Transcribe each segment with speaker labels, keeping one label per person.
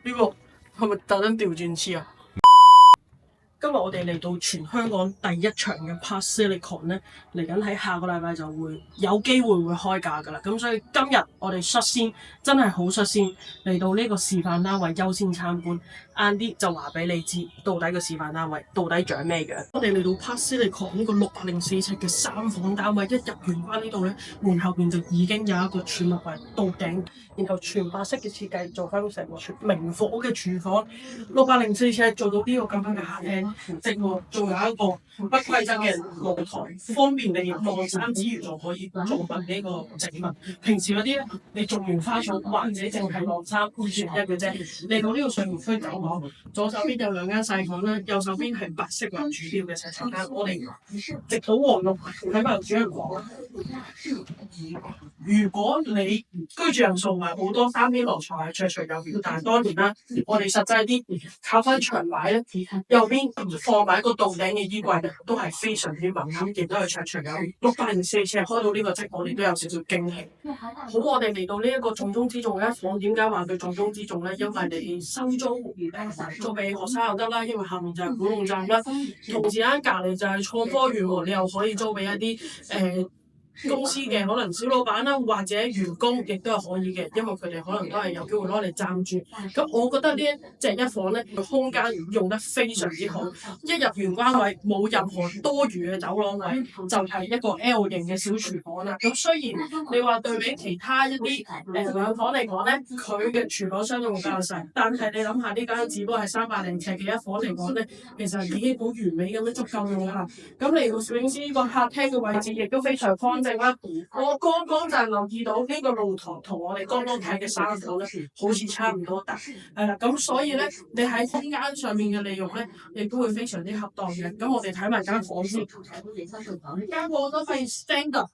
Speaker 1: 呢個係咪特登調轉黐啊？今日我哋嚟到全香港第一場嘅 Park Silicon 咧，嚟緊喺下個禮拜就會有機會開價㗎啦。咁所以今日我哋率先真係好率先嚟到呢個示範單位優先參觀，晏啲就話俾你知到底個示範單位到底長咩樣。我哋嚟到 Park Silicon 呢個604尺嘅3房單位，一入玄關呢度咧，門後邊就已經有一個儲物櫃到頂，然後全白色嘅設計做翻成個明火嘅廚房，604尺做到呢個咁樣嘅客廳。直喎，仲有一個不規則嘅露台，方便你晾衫之餘，仲可以做埋呢個植物。平時嗰啲咧，你種完花草或者淨係晾衫二選一嘅啫。嚟到呢個上面區走廊，左手邊有2間細房啦，右手邊係白色為主調嘅洗手間。我哋直到黃綠喺埋主人房。如果你居住人數唔係好多，三邊落床係綽綽有餘，但係當然啦，我哋實際啲靠翻牆擺咧，右邊放埋一個到頂嘅衣櫃，都係非常之敏感，亦都係綽綽有餘。604尺開到呢個職，我哋都有少少驚喜。好，我哋嚟到呢一個重中之重嘅一房，點解話佢重中之重咧？因為你收租租俾學生又得啦，因為下面就係古洞站啦，同時間隔離就係創科園喎，你又可以租俾一啲公司嘅可能小老闆啦，或者員工亦都係可以嘅，因為佢哋可能都係有機會攞嚟暫住。咁我覺得呢一房咧，佢空間用得非常之好，一入玄關位冇任何多餘嘅走廊位，就係一個 L 型嘅小廚房啦。咁雖然你話對比其他一啲兩房嚟講咧，佢嘅廚房相對會比較細，但係你諗下呢間只不過係300尺嘅一房嚟講咧，其實已經好完美咁樣足夠用啦。咁嚟到攝影師呢個客廳嘅位置亦都非常方正啦。我剛剛就係留意到呢個露台同我哋剛剛睇嘅3房咧，好似差唔多大，係啦。咁所以咧，你喺空間上面嘅利用咧，亦都會非常之恰當嘅。咁我哋睇埋間房先，間房都可以 standard，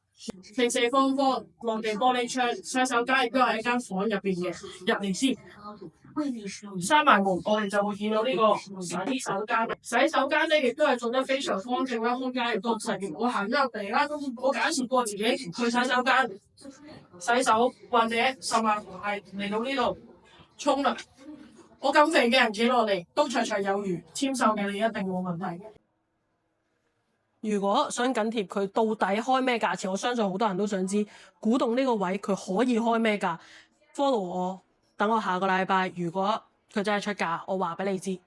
Speaker 1: 平四方方，落地玻璃窗，洗手間亦都係一間房入邊嘅。入嚟先。閂埋門，我哋就會見到呢個洗手間。洗手間咧亦都係做得非常方正啦，空間亦都細。我行咗入嚟啦，我假設過自己去洗手間洗手，或者甚至係嚟到呢度沖涼。我咁肥嘅人企落嚟都綽綽有餘，簽售嘅你一定冇問題。如果想緊貼佢到底開咩價錢，我相信好多人都想知古洞呢個位佢可以開咩價。follow 我。等我下個禮拜，如果佢真係出價，我話俾你知。